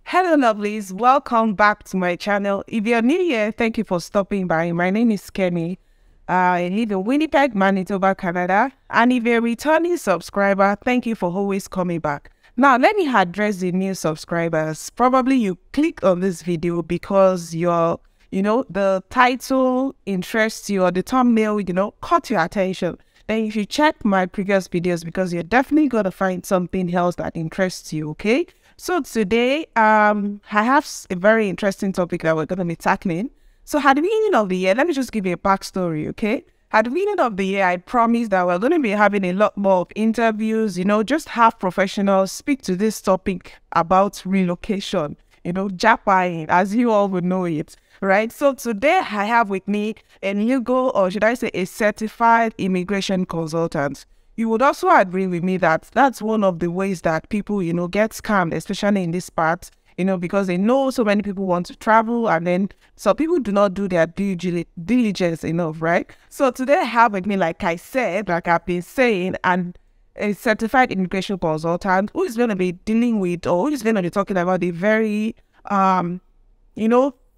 Hello, lovelies. Welcome back to my channel. If you're new here, thank you for stopping by. My name is Kemi. I live in Winnipeg, Manitoba, Canada. And if you're a returning subscriber, thank you for always coming back. Now, let me address the new subscribers. Probably you clicked on this video because the title interests you or the thumbnail, caught your attention. Then if you check my previous videos, because you're definitely going to find something else that interests you, okay? So today, I have a very interesting topic that we're going to be tackling. So at the beginning of the year, let me just give you a backstory, okay? At the beginning of the year, I promised that we're going to be having a lot more of interviews, just have professionals speak to this topic about relocation, Japan, as you all would know it, right? So today I have with me a legal, or should I say a certified immigration consultant. You would also agree with me that that's one of the ways that people, get scammed, especially in this part, because they know so many people want to travel and then some people do not do their due diligence enough, right? So today I have with me, like I said, like I've been saying, and a certified immigration consultant who is going to be dealing with, or who is going to be talking about the very,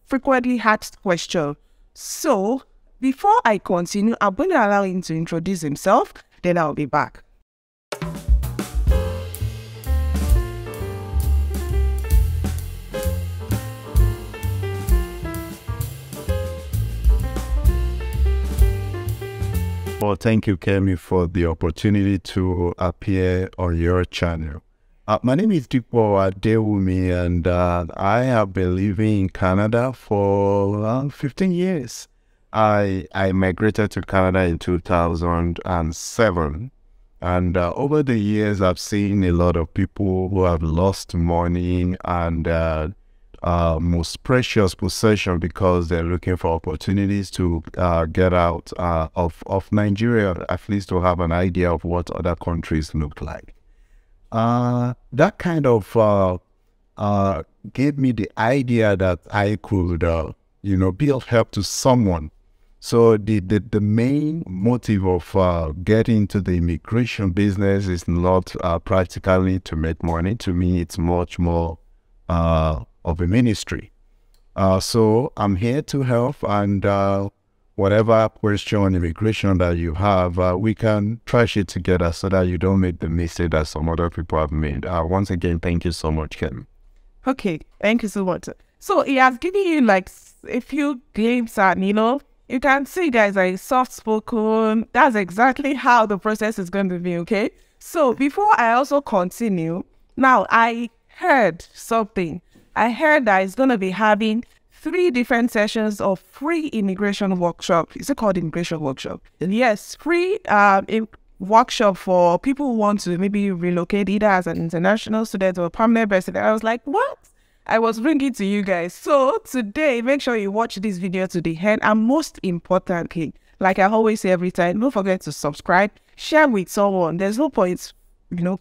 frequently asked question. So before I continue, I'm going to allow him to introduce himself. Then I'll be back. Well, thank you, Kemi, for the opportunity to appear on your channel. My name is Tik Tok, and I have been living in Canada for 15 years. I migrated to Canada in 2007, and over the years I've seen a lot of people who have lost money and most precious possession because they're looking for opportunities to get out of Nigeria, at least to have an idea of what other countries look like. That kind of gave me the idea that I could be of help to someone. So the main motive of getting into the immigration business is not practically to make money. To me, it's much more of a ministry. So I'm here to help, and whatever question on immigration that you have, we can trash it together so that you don't make the mistake that some other people have made. Once again, thank you so much, Ken. Okay, thank you so much. So he has given you like a few glimpses and, you can see, guys, are soft-spoken. That's exactly how the process is going to be, okay? So before I also continue, now I heard something. I heard that it's going to be having 3 different sessions of free immigration workshop. Is it called immigration workshop? Yes, free workshop for people who want to maybe relocate either as an international student or a permanent resident. I was like, what? I was bringing to you guys. So today, make sure you watch this video to the end. And most importantly, like I always say every time, don't forget to subscribe, share with someone. There's no point,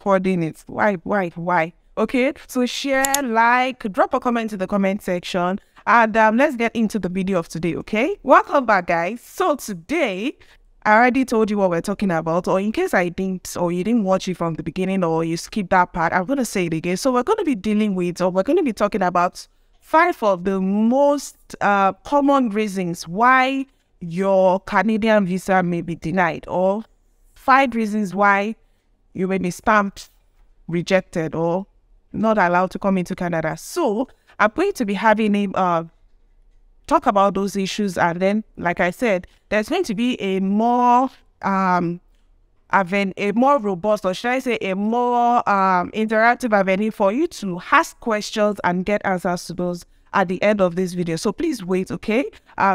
hoarding it. Why? Okay, so share, like, drop a comment in the comment section. And let's get into the video of today, okay? Welcome back, guys. So today, I already told you what we're talking about, or in case I didn't, or you didn't watch it from the beginning, or you skipped that part, I'm going to say it again. So we're going to be dealing with, or we're going to be talking about 5 of the most common reasons why your Canadian visa may be denied, or 5 reasons why you may be stamped, rejected, or not allowed to come into Canada. So I'm going to be having him talk about those issues, and then, like I said, there's going to be a more robust, or should I say a more interactive avenue for you to ask questions and get answers to those at the end of this video. So please wait, okay?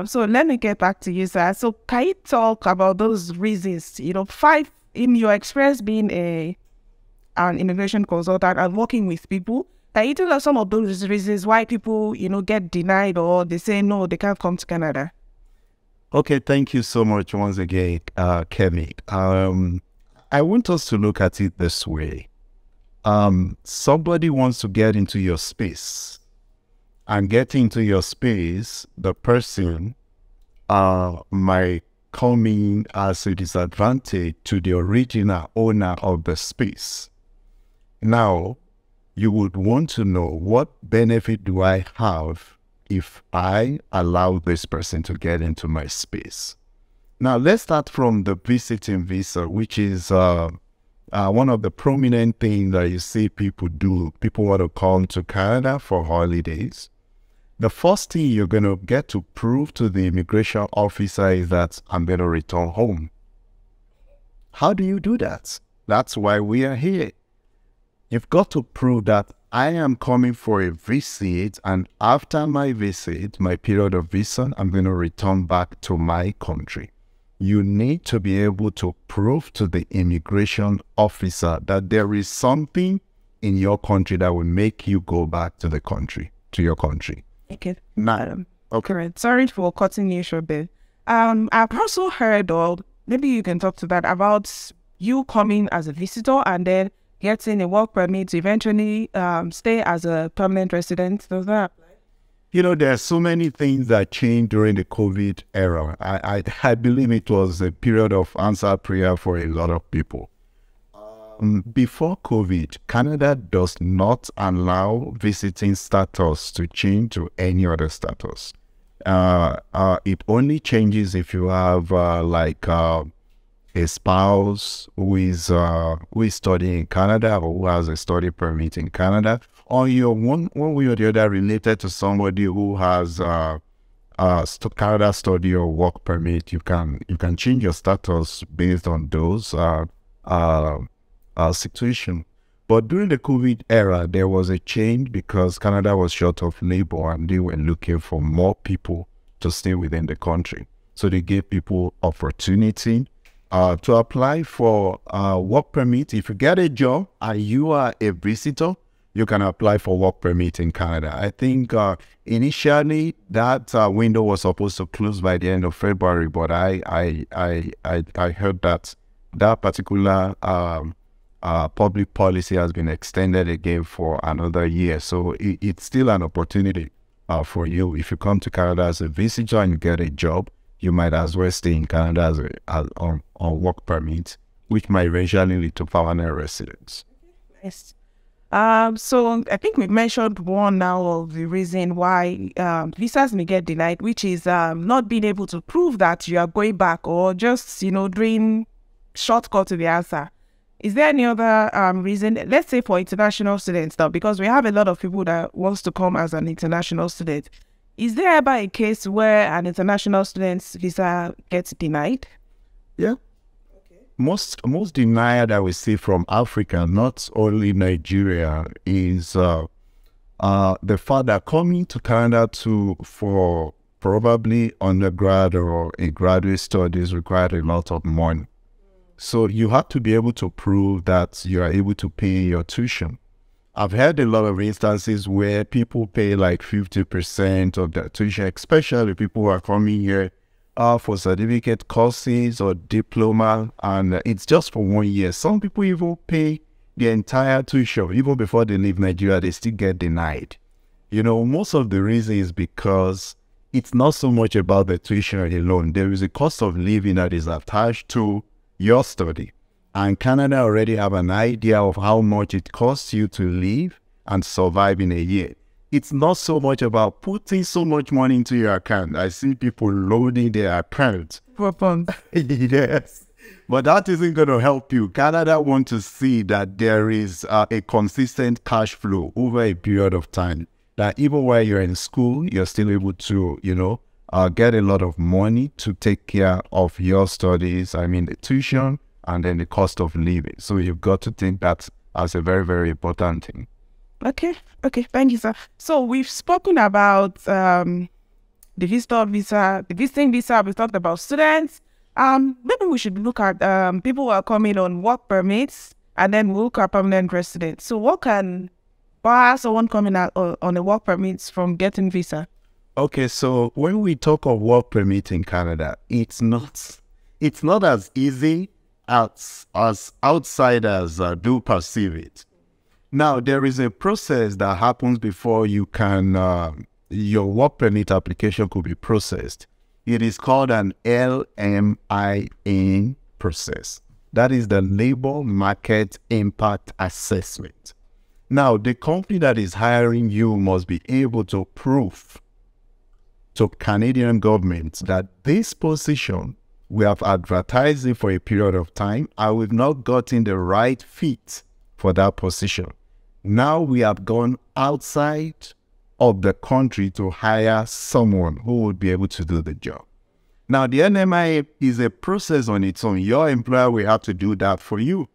So let me get back to you, sir. So can you talk about those reasons, 5 in your experience being an immigration consultant and working with people? Can you tell us some of those reasons why people, get denied, or they say no, they can't come to Canada? Okay, thank you so much once again, Kemi. I want us to look at it this way. Somebody wants to get into your space, and getting into your space, the person might come in as a disadvantage to the original owner of the space. Now, you would want to know, what benefit do I have if I allow this person to get into my space? Now, let's start from the visiting visa, which is one of the prominent things that you see people do. People want to come to Canada for holidays. The first thing you're going to get to prove to the immigration officer is that I'm going to return home. How do you do that? That's why we are here. You've got to prove that I am coming for a visit, and after my visit, my period of visa, I'm going to return back to my country. You need to be able to prove to the immigration officer that there is something in your country that will make you go back to the country, to your country. Okay. Okay. Sorry for cutting you short there. I've also heard, or maybe you can talk to that, about you coming as a visitor and then getting a work permit to eventually stay as a permanent resident. Does that apply? You know, there are so many things that changed during the COVID era. I believe it was a period of answered prayer for a lot of people. Before COVID, Canada does not allow visiting status to change to any other status. It only changes if you have a spouse who is studying in Canada, or who has a study permit in Canada, or you're one way or the other related to somebody who has Canada study or work permit. You can change your status based on those situation. But during the COVID era, there was a change because Canada was short of labor and they were looking for more people to stay within the country. So they gave people opportunity to apply for work permit. If you get a job and you are a visitor, you can apply for work permit in Canada. I think initially that window was supposed to close by the end of February, but I heard that particular public policy has been extended again for another year. So it's still an opportunity for you. If you come to Canada as a visitor and you get a job, you might as well stay in Canada on work permit, which might eventually lead to permanent residence. Nice. So I think we mentioned one now of the reason why visas may get denied, which is not being able to prove that you are going back, or just, doing shortcut to the answer. Is there any other reason, let's say for international students now, because we have a lot of people that wants to come as an international student. Is there ever a case where an international student's visa gets denied? Yeah. Okay. Most denial that we see from Africa, not only Nigeria, is the fact that coming to Canada for probably undergrad or a graduate studies required a lot of money. So you have to be able to prove that you are able to pay your tuition. I've heard a lot of instances where people pay like 50% of their tuition, especially people who are coming here for certificate courses or diploma, and it's just for 1 year. Some people even pay the entire tuition. Even before they leave Nigeria, they still get denied. Most of the reason is because it's not so much about the tuition alone. There is a cost of living that is attached to your study, and Canada already have an idea of how much it costs you to live and survive in a year. It's not so much about putting so much money into your account. I see people loading their account. Yes, but that isn't going to help you. Canada wants to see that there is a consistent cash flow over a period of time, that even while you're in school, you're still able to, get a lot of money to take care of your studies. I mean, the tuition and then the cost of living. So you've got to think that as a very, very important thing. Okay. Thank you, sir. So we've spoken about the visitor visa, the visiting visa. We've talked about students. Maybe we should look at people who are coming on work permits, and then we'll look at permanent residents. So what can bar someone coming out on a work permit from getting visa? Okay, so when we talk of work permit in Canada, it's not as easy as outsiders do perceive it. Now, there is a process that happens before you can, your work permit application could be processed. It is called an LMIN process. That is the Labor Market Impact Assessment. Now, the company that is hiring you must be able to prove to Canadian government that this position, we have advertised it for a period of time and we've not gotten the right fit for that position. Now we have gone outside of the country to hire someone who would be able to do the job. Now, the NMI is a process on its own. Your employer will have to do that for you.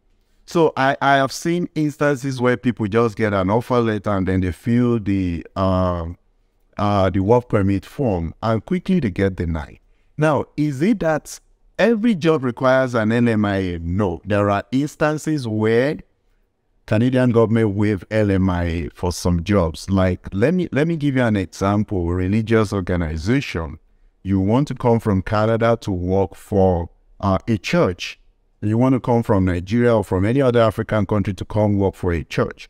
So I have seen instances where people just get an offer letter and then they fill the work permit form and quickly they get denied. Now, is it that every job requires an NMIA? No. There are instances where Canadian government waive LMIA for some jobs. Like, let me give you an example. Religious organization. You want to come from Canada to work for a church. You want to come from Nigeria or from any other African country to come work for a church.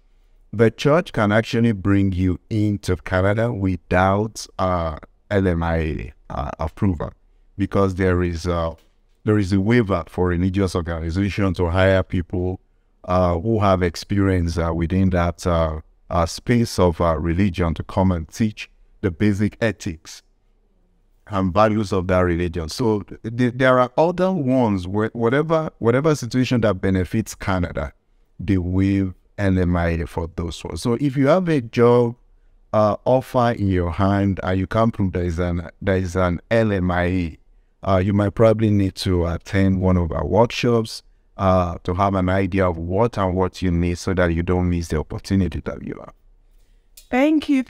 The church can actually bring you into Canada without LMIA approval, because there is a waiver for religious organizations to hire people who have experience within that space of religion to come and teach the basic ethics and values of that religion. So there are other ones where whatever situation that benefits Canada, they waive LMIA for those ones. So if you have a job offer in your hand and you come from there is an LMIA, you might probably need to attend one of our workshops to have an idea of what you need so that you don't miss the opportunity that you have. Thank you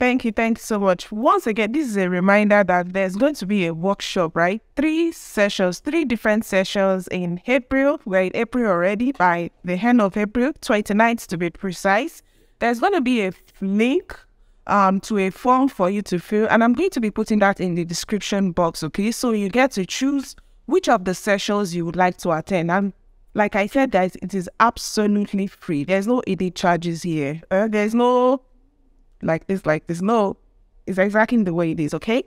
so much. Once again, this is a reminder that there's going to be a workshop, right? 3 different sessions in April. We're in April already, by the end of April, 29th to be precise. There's going to be a link to a form for you to fill, and I'm going to be putting that in the description box, okay? So you get to choose which of the sessions you would like to attend. And like I said, guys, it is absolutely free. There's no hidden charges here. There's no no, it's exactly the way it is, okay?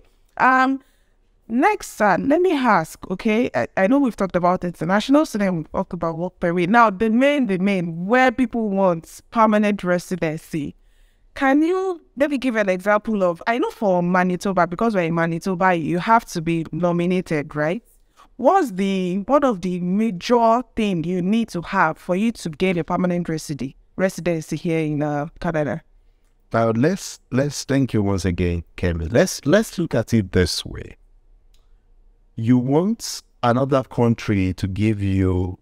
Next, let me ask, okay? I know we've talked about international, so then we've talked about work permit. Now, the main, where people want permanent residency. Can you maybe give an example of, I know for Manitoba, because we're in Manitoba, you have to be nominated, right? What's one of the major things you need to have for you to get a permanent residency here in Canada? Now let's thank you once again, Kemi. Let's look at it this way. You want another country to give you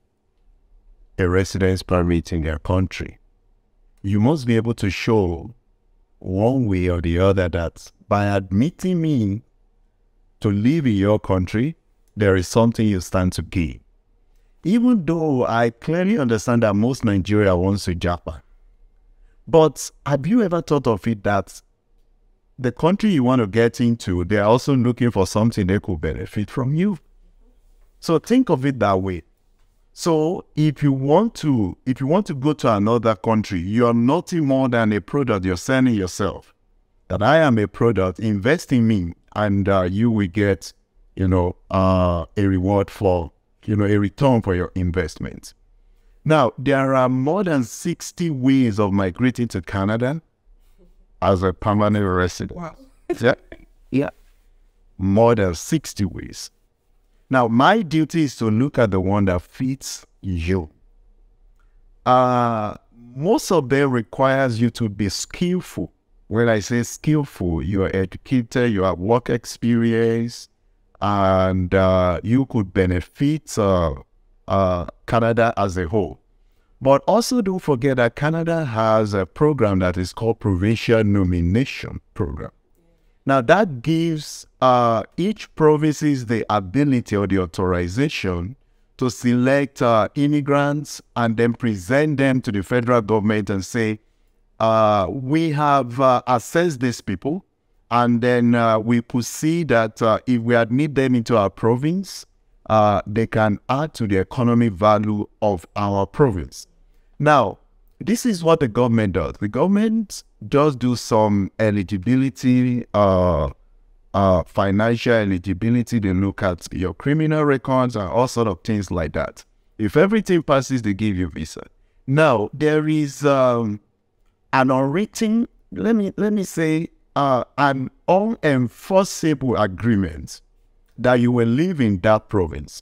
a residence permit in their country. You must be able to show one way or the other that by admitting me to live in your country, there is something you stand to gain. Even though I clearly understand that most Nigeria wants to Japan. But have you ever thought of it that the country you want to get into, they're also looking for something they could benefit from you? So think of it that way. So if you want to go to another country, you are nothing more than a product. You're selling yourself. That I am a product, invest in me, and you will get, a reward for, a return for your investment. Now, there are more than 60 ways of migrating to Canada as a permanent resident. Wow. Yeah. More than 60 ways. Now, my duty is to look at the one that fits you. Most of them requires you to be skillful. When I say skillful, you are educated, you have work experience, and you could benefit Canada as a whole. But also don't forget that Canada has a program that is called Provincial Nomination Program. Now that gives each provinces the ability or the authorization to select immigrants and then present them to the federal government and say, we have assessed these people, and then we could see that if we admit them into our province, they can add to the economic value of our province. Now, this is what the government does. The government does do some eligibility, financial eligibility. They look at your criminal records and all sort of things like that. If everything passes, they give you visa. Now, there is an unwritten, let me say, an unenforceable agreement that you will live in that province.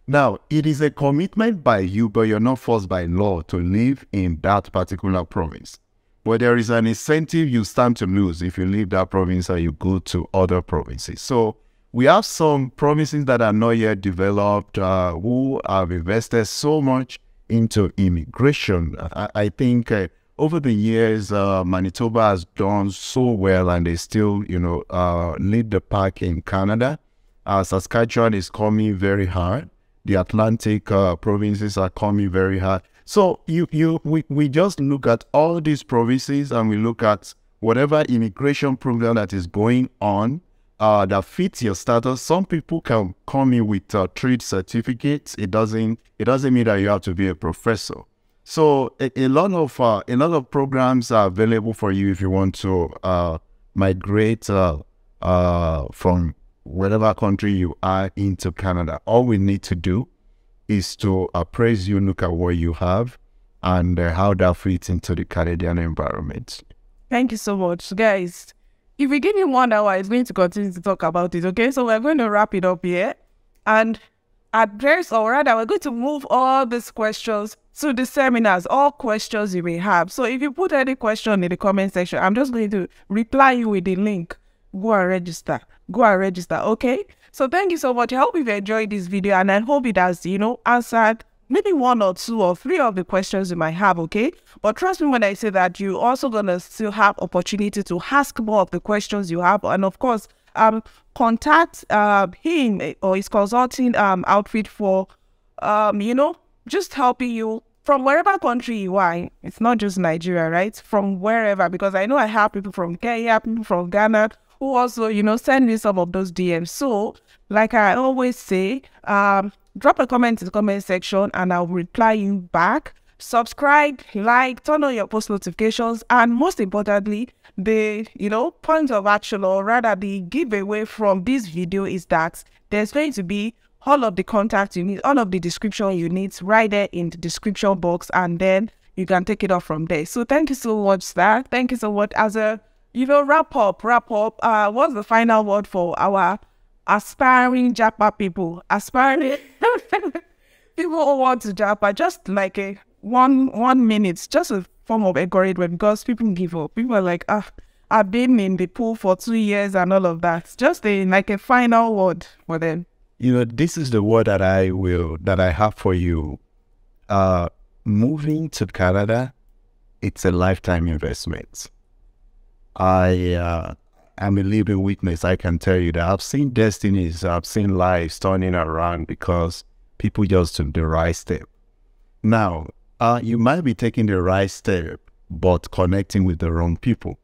Now, it is a commitment by you, but you're not forced by law to live in that particular province. But there is an incentive you stand to lose if you leave that province or you go to other provinces. So we have some provinces that are not yet developed, who have invested so much into immigration. I think over the years, Manitoba has done so well, and they still, lead the pack in Canada. Saskatchewan is coming very hard. The Atlantic provinces are coming very hard. So we just look at all these provinces, and we look at whatever immigration program that is going on that fits your status. Some people can come in with trade certificates. It doesn't mean that you have to be a professor. So a lot of programs are available for you if you want to migrate from whatever country you are into Canada. All we need to do is to appraise you, look at what you have, and how that fits into the Canadian environment. Thank you so much, guys. If we give you 1 hour, it's going to continue to talk about it, okay? So we're going to wrap it up here and address, or rather, we're going to move all these questions to the seminars, all questions you may have. So if you put any question in the comment section, I'm just going to reply you with the link. Go and register. Go and register, okay? So thank you so much. I hope you've enjoyed this video, and I hope it has, answered maybe 1 or 2 or 3 of the questions you might have, okay? But trust me when I say that you're also gonna still have opportunity to ask more of the questions you have, and of course, contact him or his consulting outfit for, just helping you from wherever country you are. It's not just Nigeria, right? From wherever, because I know I have people from Kenya, people from Ghana, who also, send me some of those DMs. So, like I always say, drop a comment in the comment section and I'll reply you back. Subscribe, like, turn on your post notifications, and most importantly, the point of action, or rather the giveaway from this video, is that there's going to be all of the contacts you need, all of the description you need right there in the description box, and then you can take it off from there. So thank you so much, sir. Thank you so much. As a wrap up, what's the final word for our aspiring Japa people? Aspiring people who want to Japa, just like a one minute, just a form of encouragement, because people give up. People are like, I've been in the pool for 2 years and all of that. Just like a final word for them. This is the word that I have for you. Moving to Canada, it's a lifetime investment. I am a living witness. I can tell you that I've seen destinies, I've seen lives turning around because people just took the right step. Now, you might be taking the right step, but connecting with the wrong people.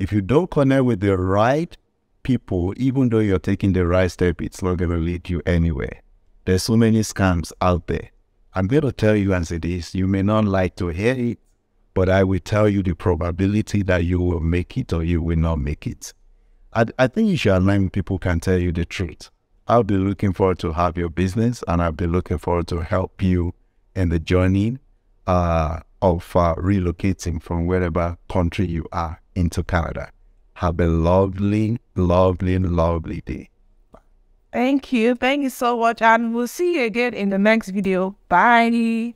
If you don't connect with the right people, even though you're taking the right step, it's not going to lead you anywhere. There's so many scams out there. I'm going to tell you as it is. You may not like to hear it, but I will tell you the probability that you will make it or you will not make it. I think you should align with people who can tell you the truth. I'll be looking forward to have your business, and I'll be looking forward to help you in the journey of relocating from wherever country you are into Canada. Have a lovely, lovely, lovely day. Thank you. Thank you so much. And we'll see you again in the next video. Bye.